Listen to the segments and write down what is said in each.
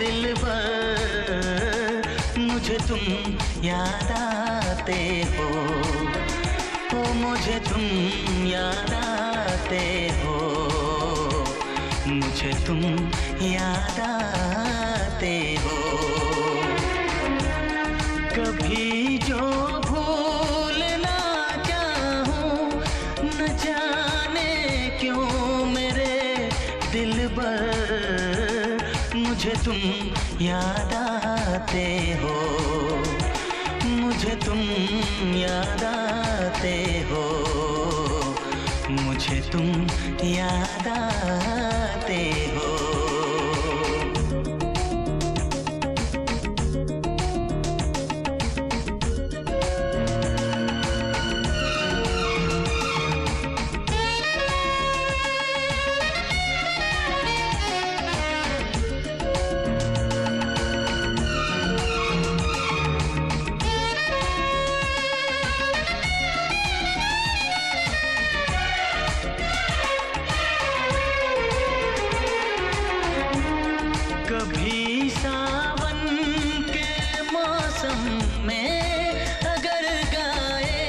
दिलबर, मुझे तुम याद आते हो। ओ मुझे तुम याद आते हो, मुझे तुम याद आते हो। कभी जो भूल ना चाहूं, न जाने क्यों मेरे दिलबर, मुझे तुम याद आते हो। मुझे तुम याद आते हो, मुझे तुम याद आते हो। कभी सावन के मौसम में अगर गाए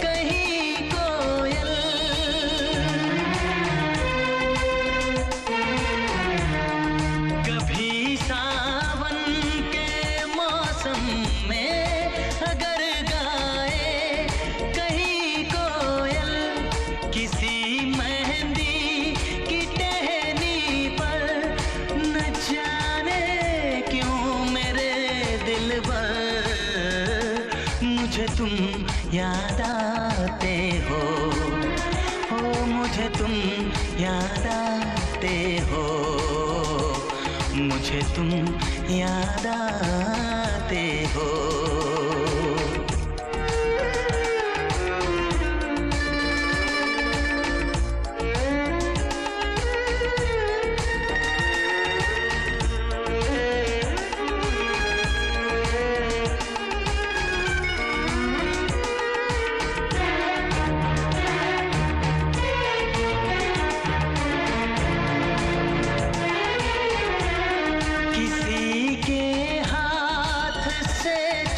कहीं कोयल, कभी सावन के मौसम में अगर गाए कहीं कोयल, किसी मेहंदी की टहनी पर, न जाने क्यों मेरे दिलबर, मुझे तुम याद आते हो। ओ मुझे तुम याद आते हो, मुझे तुम याद आते हो।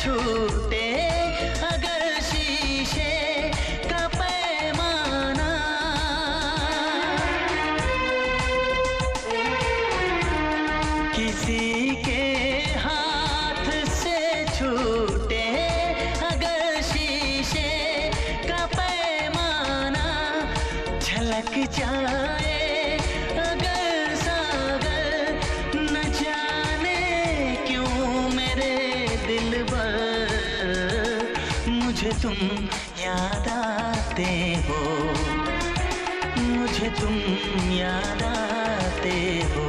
छूटे अगर शीशे का पैमाना, किसी के हाथ से छूटे अगर शीशे का पैमाना, झलक जाए अगर सागर, न जाने क्यों मेरे दिलबर, मुझे तुम याद आते हो। मुझे तुम याद आते हो,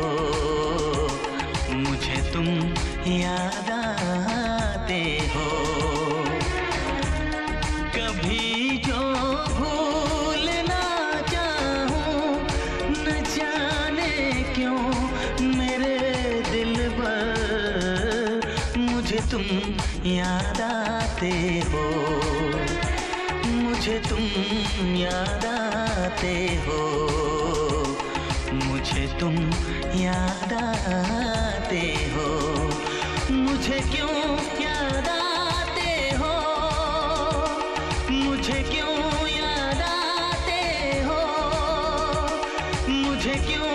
मुझे तुम याद आते हो। कभी जो भूल ना चाहूं, न जाने क्यों मेरे दिलबर, मुझे तुम याद आते हो। मुझे तुम याद आते हो, मुझे तुम याद आते हो। मुझे क्यों याद आते हो, मुझे क्यों याद आते हो, मुझे क्यों